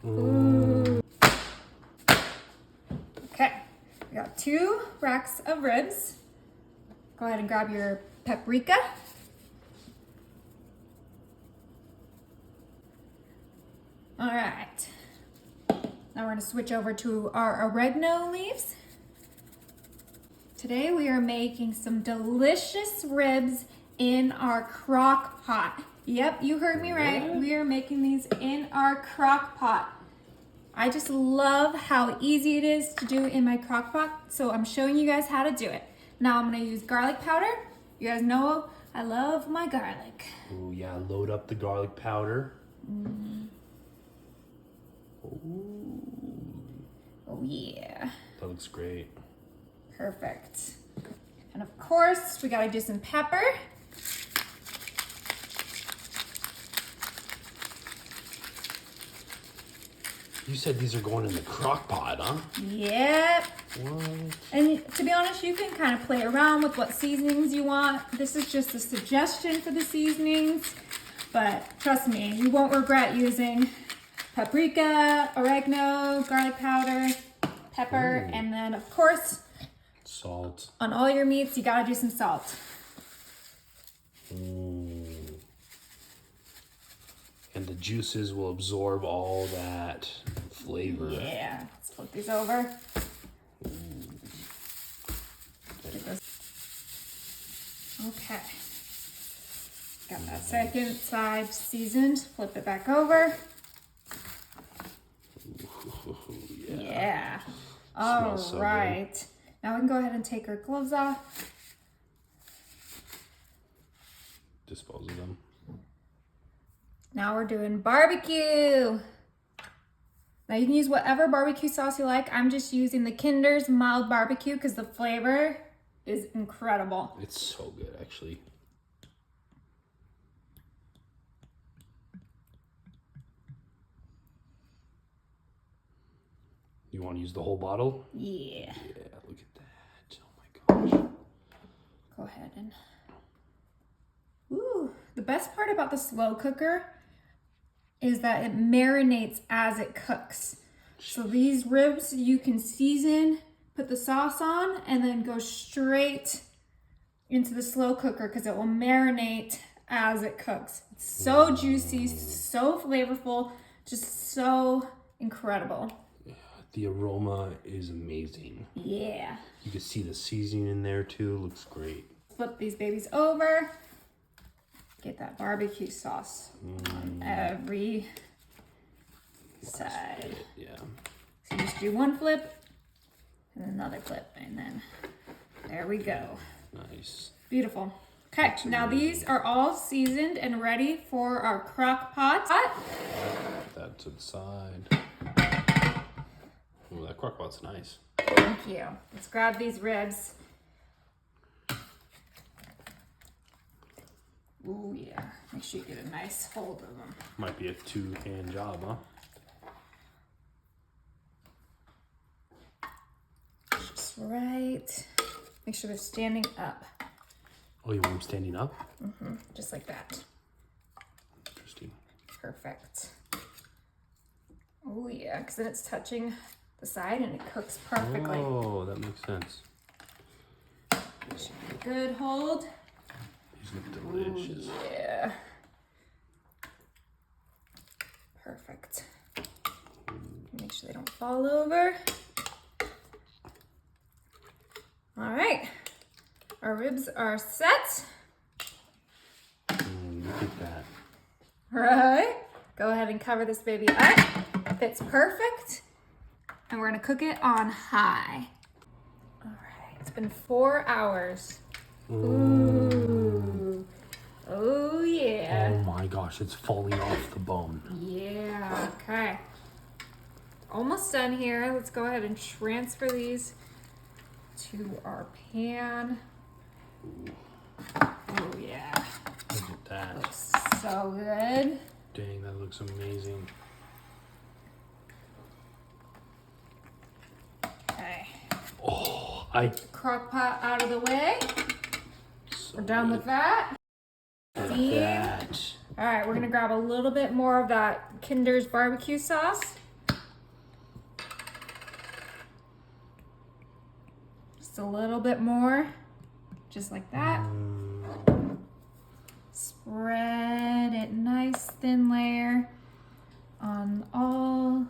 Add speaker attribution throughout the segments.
Speaker 1: Ooh. Okay, we got 2 racks of ribs. Go ahead and grab your paprika. All right, now we're gonna switch over to our oregano leaves. Today we are making some delicious ribs in our crock pot. Yep, you heard me right. We are making these in our crock pot. I just love how easy it is to do in my crock pot, so I'm showing you guys how to do it. Now I'm gonna use garlic powder. You guys know I love my garlic.
Speaker 2: Oh yeah, load up the garlic powder.
Speaker 1: Oh yeah.
Speaker 2: That looks great.
Speaker 1: Perfect. And of course, we gotta do some pepper.
Speaker 2: You said these are going in the crock pot, huh?
Speaker 1: Yep.
Speaker 2: What?
Speaker 1: And to be honest, you can kind of play around with what seasonings you want. This is just a suggestion for the seasonings, but trust me, you won't regret using paprika, oregano, garlic powder, pepper, and then of course,
Speaker 2: salt.
Speaker 1: On all your meats, you gotta do some salt.
Speaker 2: And the juices will absorb all that flavor.
Speaker 1: Yeah, let's flip these over. Okay. Got that second side seasoned. Flip it back over. Yeah. All right. Now we can go ahead and take our gloves off.
Speaker 2: Dispose of them.
Speaker 1: Now we're doing barbecue. Now you can use whatever barbecue sauce you like. I'm just using the Kinder's mild barbecue because the flavor is incredible.
Speaker 2: It's so good, actually. You want to use the whole bottle?
Speaker 1: Yeah.
Speaker 2: Yeah, look at that. Oh my gosh.
Speaker 1: Go ahead and... Ooh, the best part about the slow cooker is that it marinates as it cooks. So these ribs you can season, put the sauce on, and then go straight into the slow cooker because it will marinate as it cooks. It's so juicy, so flavorful, just so incredible.
Speaker 2: The aroma is amazing.
Speaker 1: Yeah.
Speaker 2: You can see the seasoning in there too. Looks great.
Speaker 1: Flip these babies over. Get that barbecue sauce on every side.
Speaker 2: Yeah.
Speaker 1: So you just do one flip and another flip, and then there we go.
Speaker 2: Nice.
Speaker 1: Beautiful. Okay, now these are all seasoned and ready for our crock pot.
Speaker 2: Put that to the side. Oh, that crock pot's nice.
Speaker 1: Thank you. Let's grab these ribs. Ooh, yeah. Make sure you get a nice hold of them.
Speaker 2: Might be a 2-hand job, huh?
Speaker 1: Just right. Make sure they're standing up.
Speaker 2: Oh, you want them standing up?
Speaker 1: Mm-hmm. Just like that.
Speaker 2: Interesting.
Speaker 1: Perfect. Oh, yeah, because then it's touching the side and it cooks perfectly.
Speaker 2: Oh, that makes sense.
Speaker 1: Should be a good hold.
Speaker 2: These look delicious.
Speaker 1: Ooh, yeah. Perfect. Make sure they don't fall over. All right. Our ribs are set.
Speaker 2: Look at that.
Speaker 1: All right. Go ahead and cover this baby up. Fits perfect. And we're gonna cook it on high. All right. It's been 4 hours. Ooh. Oh, yeah.
Speaker 2: Oh my gosh, it's falling off the bone.
Speaker 1: Yeah, okay. Almost done here. Let's go ahead and transfer these to our pan. Oh, yeah.
Speaker 2: Look at that.
Speaker 1: Looks so good.
Speaker 2: Dang, that looks amazing.
Speaker 1: Okay.
Speaker 2: Oh,
Speaker 1: Crock pot out of the way.
Speaker 2: so
Speaker 1: We're done
Speaker 2: good.
Speaker 1: with that.
Speaker 2: Look at
Speaker 1: See?
Speaker 2: that.
Speaker 1: All right, we're gonna grab a little bit more of that Kinder's barbecue sauce. Just a little bit more, just like that. Spread it nice thin layer on all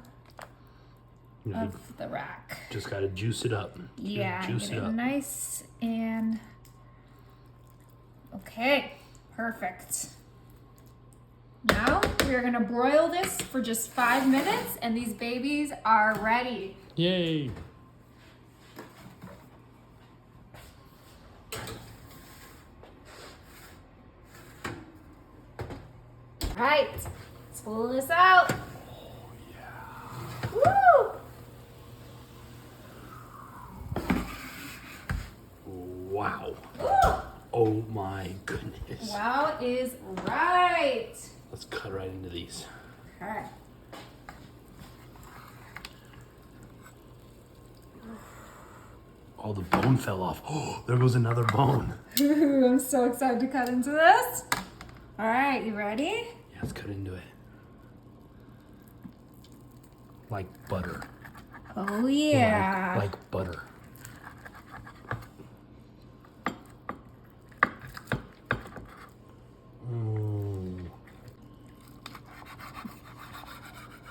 Speaker 1: of the rack.
Speaker 2: Just gotta juice it up.
Speaker 1: Yeah,
Speaker 2: juice
Speaker 1: get
Speaker 2: it
Speaker 1: it
Speaker 2: up.
Speaker 1: nice and okay, perfect. Now we are gonna broil this for just 5 minutes and these babies are ready.
Speaker 2: Yay!
Speaker 1: All right, let's pull this out.
Speaker 2: Oh yeah.
Speaker 1: Woo!
Speaker 2: Wow.
Speaker 1: Ooh!
Speaker 2: Oh my goodness.
Speaker 1: Wow is right.
Speaker 2: Let's cut right into these.
Speaker 1: Okay.
Speaker 2: Oh, the bone fell off. Oh, there goes another bone.
Speaker 1: Ooh, I'm so excited to cut into this. All right, you ready?
Speaker 2: Yeah, let's cut into it. Like butter.
Speaker 1: Oh yeah.
Speaker 2: Like butter.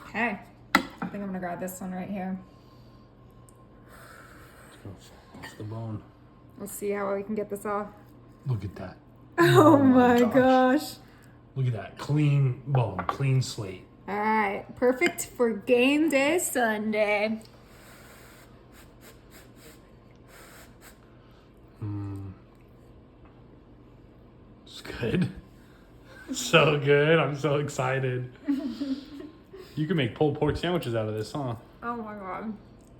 Speaker 1: Okay. I think I'm gonna grab this one right here.
Speaker 2: Off the bone.
Speaker 1: Let's see how we can get this off.
Speaker 2: Look at that.
Speaker 1: Oh my gosh.
Speaker 2: Look at that. Clean bone, clean slate.
Speaker 1: All right, perfect for game day Sunday.
Speaker 2: It's good. So good. I'm so excited. You can make pulled pork sandwiches out of this, huh?
Speaker 1: Oh my god.